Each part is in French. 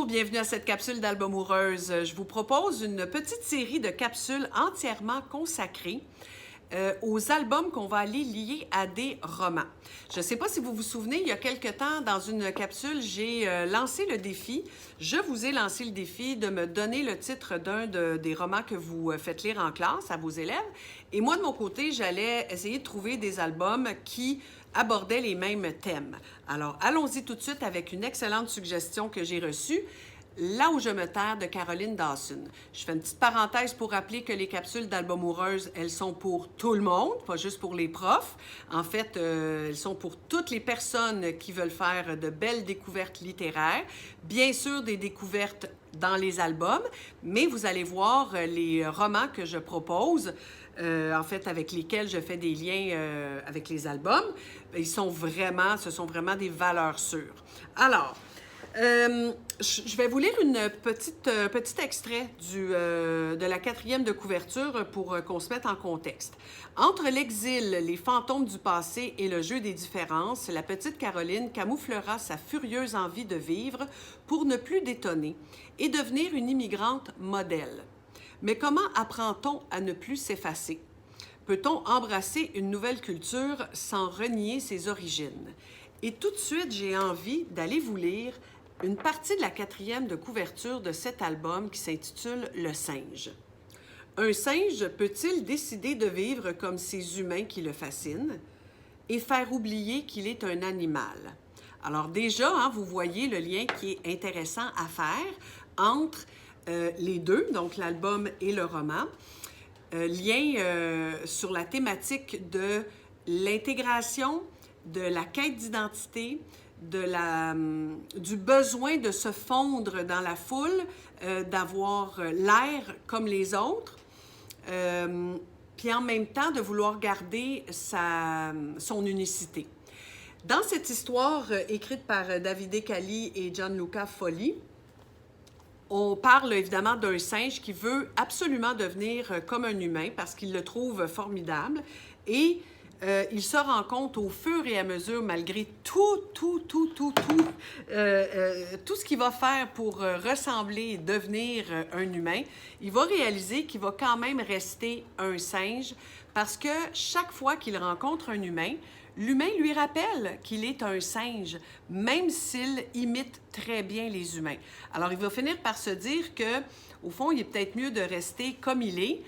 Bonjour, bienvenue à cette capsule d'Albumoureuse. Je vous propose une petite série de capsules entièrement consacrées aux albums qu'on va aller lier à des romans. Je ne sais pas si vous vous souvenez, il y a quelque temps, dans une capsule, j'ai lancé le défi. Je vous ai lancé le défi de me donner le titre d'un des romans que vous faites lire en classe à vos élèves. Et moi, de mon côté, j'allais essayer de trouver des albums qui abordaient les mêmes thèmes. Alors, allons-y tout de suite avec une excellente suggestion que j'ai reçue. Là où je me terre de Caroline Dawson. Je fais une petite parenthèse pour rappeler que les capsules d'Albumoureuse, elles sont pour tout le monde, pas juste pour les profs. En fait, elles sont pour toutes les personnes qui veulent faire de belles découvertes littéraires. Bien sûr, des découvertes dans les albums, mais vous allez voir les romans que je propose, en fait, avec lesquels je fais des liens avec les albums. Ce sont vraiment des valeurs sûres. Alors, je vais vous lire un petit extrait de la 4e de couverture pour qu'on se mette en contexte. Entre l'exil, les fantômes du passé et le jeu des différences, la petite Caroline camouflera sa furieuse envie de vivre pour ne plus détonner et devenir une immigrante modèle. Mais comment apprend-on à ne plus s'effacer? Peut-on embrasser une nouvelle culture sans renier ses origines? Et tout de suite, j'ai envie d'aller vous lire une partie de la 4e de couverture de cet album qui s'intitule « Le singe ». Un singe peut-il décider de vivre comme ces humains qui le fascinent et faire oublier qu'il est un animal? Alors déjà, vous voyez le lien qui est intéressant à faire entre les deux, donc l'album et le roman. Lien sur la thématique de l'intégration, de la quête d'identité, du besoin de se fondre dans la foule, d'avoir l'air comme les autres, puis en même temps de vouloir garder son unicité. Dans cette histoire écrite par Davide Calli et Gianluca Folli, on parle évidemment d'un singe qui veut absolument devenir comme un humain parce qu'il le trouve formidable et il se rend compte au fur et à mesure, malgré tout ce qu'il va faire pour ressembler et devenir un humain, il va réaliser qu'il va quand même rester un singe parce que chaque fois qu'il rencontre un humain, l'humain lui rappelle qu'il est un singe, même s'il imite très bien les humains. Alors, il va finir par se dire que, au fond, il est peut-être mieux de rester comme il est,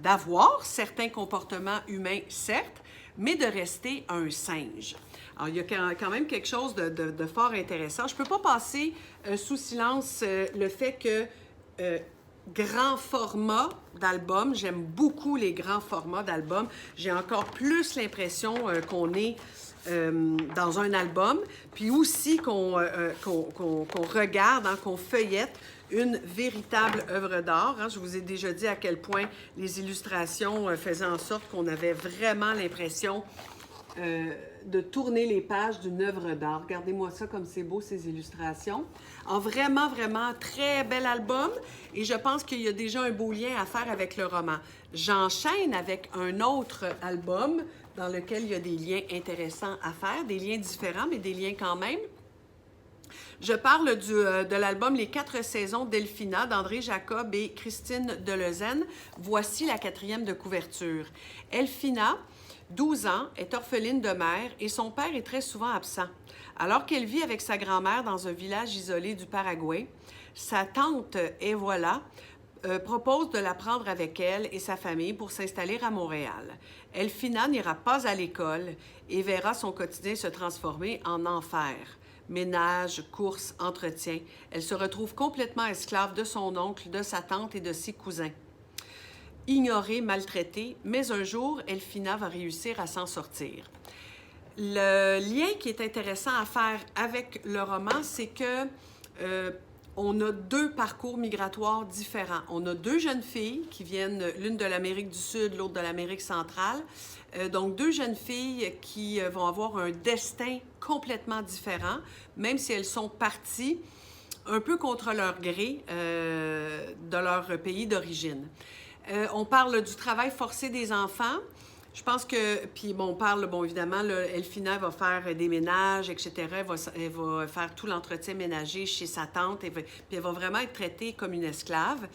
d'avoir certains comportements humains, certes, mais de rester un singe. Alors, il y a quand même quelque chose de fort intéressant. Je ne peux pas passer sous silence le fait que grand format d'album, j'aime beaucoup les grands formats d'album. J'ai encore plus l'impression qu'on est dans un album, puis aussi qu'on regarde, qu'on feuillette une véritable œuvre d'art. Je vous ai déjà dit à quel point les illustrations faisaient en sorte qu'on avait vraiment l'impression de tourner les pages d'une œuvre d'art. Regardez-moi ça comme c'est beau, ces illustrations. Alors, vraiment, très bel album. Et je pense qu'il y a déjà un beau lien à faire avec le roman. J'enchaîne avec un autre album dans lequel il y a des liens intéressants à faire, des liens différents, mais des liens quand même. Je parle de l'album Les 4 saisons d'Elphina d'André Jacob et Christine Deleuzen. Voici la 4e de couverture. Elphina, 12 ans, est orpheline de mère et son père est très souvent absent. Alors qu'elle vit avec sa grand-mère dans un village isolé du Paraguay, sa tante Evola propose de la prendre avec elle et sa famille pour s'installer à Montréal. Elphina n'ira pas à l'école et verra son quotidien se transformer en enfer. Ménage, courses, entretien. Elle se retrouve complètement esclave de son oncle, de sa tante et de ses cousins. Ignorée, maltraitée, mais un jour, Elphina va réussir à s'en sortir. Le lien qui est intéressant à faire avec le roman, c'est que on a 2 parcours migratoires différents. On a 2 jeunes filles qui viennent, l'une de l'Amérique du Sud, l'autre de l'Amérique centrale. Donc, 2 jeunes filles qui vont avoir un destin complètement différent, même si elles sont parties un peu contre leur gré de leur pays d'origine. On parle du travail forcé des enfants, Je pense que, puis bon, on parle, bon, évidemment, là, Elphina va faire des ménages, etc. Elle va faire tout l'entretien ménager chez sa tante, puis elle va vraiment être traitée comme une esclave.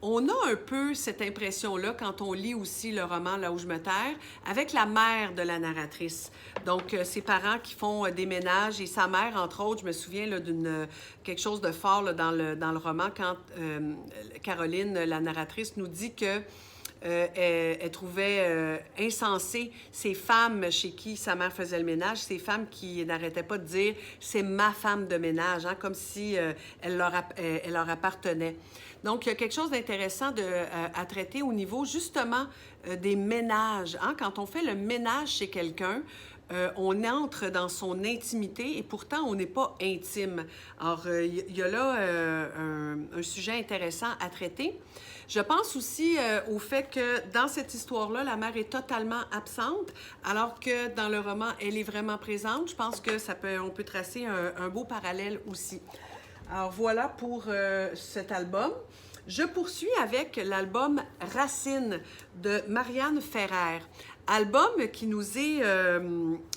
On a un peu cette impression-là quand on lit aussi le roman Là où je me terre, avec la mère de la narratrice. Donc, ses parents qui font des ménages et sa mère, entre autres, je me souviens là, d'une quelque chose de fort là, dans le roman quand Caroline, la narratrice, nous dit que elle trouvait insensé ces femmes chez qui sa mère faisait le ménage, ces femmes qui n'arrêtaient pas de dire « c'est ma femme de ménage hein, », comme si elle leur appartenait. Donc, il y a quelque chose d'intéressant à traiter au niveau justement des ménages. Hein? Quand on fait le ménage chez quelqu'un, on entre dans son intimité et pourtant on n'est pas intime. Alors, il y a là un sujet intéressant à traiter. Je pense aussi au fait que dans cette histoire-là, la mère est totalement absente, alors que dans le roman, elle est vraiment présente. Je pense que on peut tracer un beau parallèle aussi. Alors voilà pour cet album. Je poursuis avec l'album Racine de Marianne Ferrer. Album qui nous est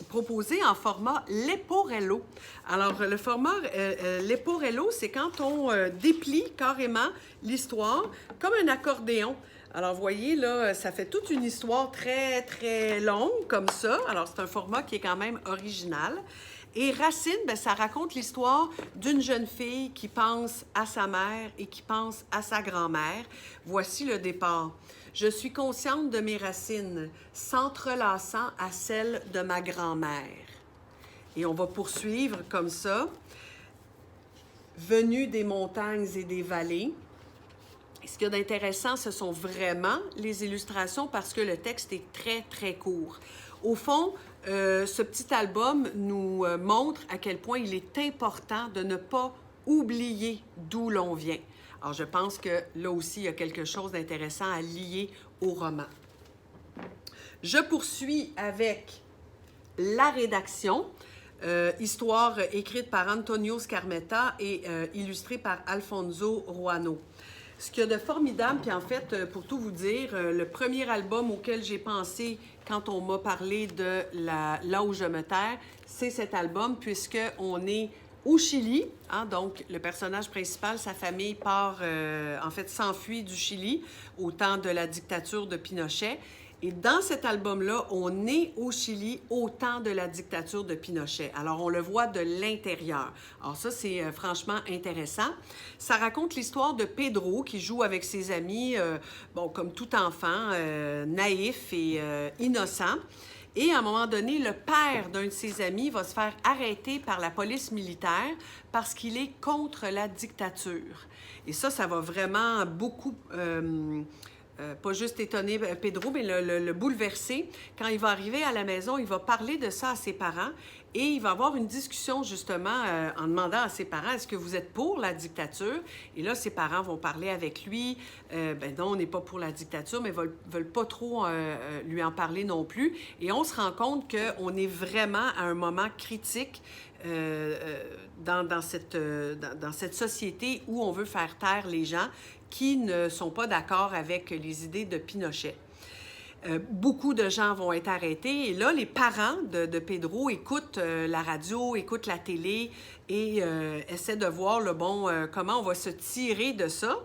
proposé en format Leporello. Alors, le format Leporello, c'est quand on déplie carrément l'histoire comme un accordéon. Alors, vous voyez, là, ça fait toute une histoire très, très longue comme ça. Alors, c'est un format qui est quand même original. Et Racine, bien, ça raconte l'histoire d'une jeune fille qui pense à sa mère et qui pense à sa grand-mère. Voici le départ. Je suis consciente de mes racines, s'entrelaçant à celles de ma grand-mère. Et on va poursuivre comme ça. Venue des montagnes et des vallées. Et ce qu'il y a d'intéressant, ce sont vraiment les illustrations parce que le texte est très, très court. Au fond, ce petit album nous montre à quel point il est important de ne pas oublier d'où l'on vient. Alors, je pense que là aussi, il y a quelque chose d'intéressant à lier au roman. Je poursuis avec la rédaction, histoire écrite par Antonio Scarmetta et illustrée par Alfonso Ruano. Ce qu'il y a de formidable, puis en fait, pour tout vous dire, le premier album auquel j'ai pensé quand on m'a parlé de Là où je me terre, c'est cet album, puisqu'on est au Chili, hein, donc le personnage principal, sa famille part, en fait, s'enfuit du Chili au temps de la dictature de Pinochet. Et dans cet album-là, on est au Chili au temps de la dictature de Pinochet. Alors, on le voit de l'intérieur. Alors ça, c'est franchement intéressant. Ça raconte l'histoire de Pedro qui joue avec ses amis, bon, comme tout enfant, naïf et innocent. Et à un moment donné, le père d'un de ses amis va se faire arrêter par la police militaire parce qu'il est contre la dictature. Et ça va vraiment beaucoup... pas juste étonner Pedro, mais le bouleverser. Quand il va arriver à la maison, il va parler de ça à ses parents et il va avoir une discussion justement en demandant à ses parents, est-ce que vous êtes pour la dictature? Et là, ses parents vont parler avec lui. Ben non, on n'est pas pour la dictature, mais veulent pas trop lui en parler non plus. Et on se rend compte qu'on est vraiment à un moment critique dans cette société où on veut faire taire les gens qui ne sont pas d'accord avec les idées de Pinochet. Beaucoup de gens vont être arrêtés et là, les parents de Pedro écoutent la radio, écoutent la télé et essaient de voir comment on va se tirer de ça.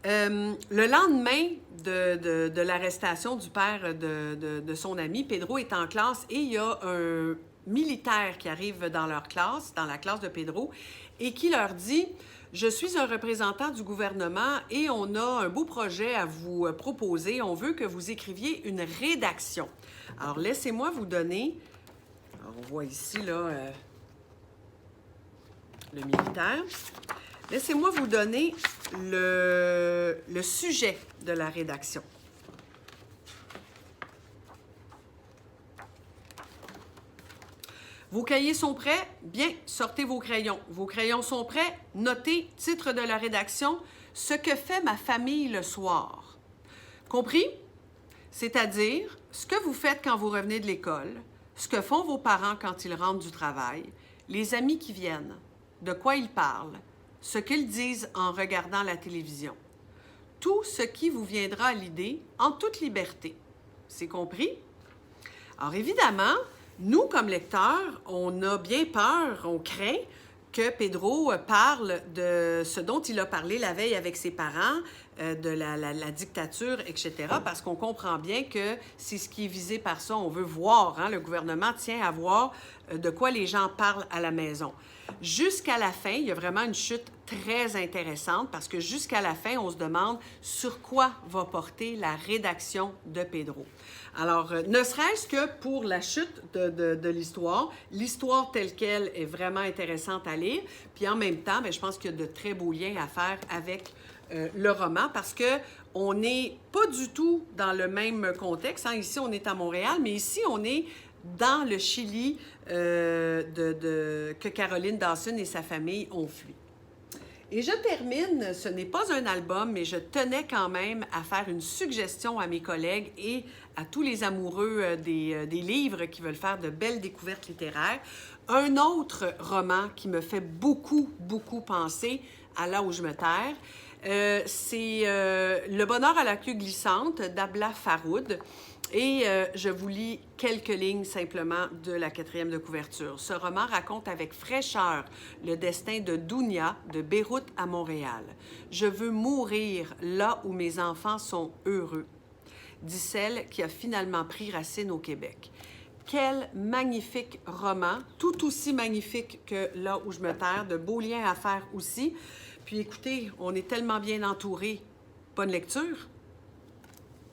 Le lendemain de l'arrestation du père de son ami, Pedro est en classe et il y a un militaire qui arrive dans leur classe, dans la classe de Pedro, et qui leur dit « Je suis un représentant du gouvernement et on a un beau projet à vous proposer. On veut que vous écriviez une rédaction. » Alors, laissez-moi vous donner... Alors, on voit ici, là, le militaire. Laissez-moi vous donner le sujet de la rédaction. Vos cahiers sont prêts? Bien, sortez vos crayons. Vos crayons sont prêts? Notez, titre de la rédaction, « Ce que fait ma famille le soir ». Compris? C'est-à-dire, ce que vous faites quand vous revenez de l'école, ce que font vos parents quand ils rentrent du travail, les amis qui viennent, de quoi ils parlent, ce qu'ils disent en regardant la télévision. Tout ce qui vous viendra à l'idée en toute liberté. C'est compris? Alors évidemment, nous, comme lecteurs, on a bien peur, on craint que Pedro parle de ce dont il a parlé la veille avec ses parents, de la dictature, etc., parce qu'on comprend bien que c'est ce qui est visé par ça. On veut voir, hein, le gouvernement tient à voir de quoi les gens parlent à la maison. Jusqu'à la fin, il y a vraiment une chute très intéressante parce que jusqu'à la fin, on se demande sur quoi va porter la rédaction de Pedro. Alors, ne serait-ce que pour la chute de l'histoire telle qu'elle est vraiment intéressante à lire, puis en même temps, bien, je pense qu'il y a de très beaux liens à faire avec le roman parce que on n'est pas du tout dans le même contexte. Hein. Ici, on est à Montréal, mais ici, on est dans le Chili que Caroline Dawson et sa famille ont fui. Et je termine, ce n'est pas un album, mais je tenais quand même à faire une suggestion à mes collègues et à tous les amoureux des livres qui veulent faire de belles découvertes littéraires. Un autre roman qui me fait beaucoup, beaucoup penser à Là où je me terre, c'est Le bonheur à la queue glissante d'Abla Faroud. Et je vous lis quelques lignes simplement de la 4e de couverture. Ce roman raconte avec fraîcheur le destin de Dounia de Beyrouth à Montréal. Je veux mourir là où mes enfants sont heureux, dit celle qui a finalement pris racine au Québec. Quel magnifique roman, tout aussi magnifique que Là où je me terre, de beaux liens à faire aussi. Puis écoutez, on est tellement bien entourés. Bonne lecture!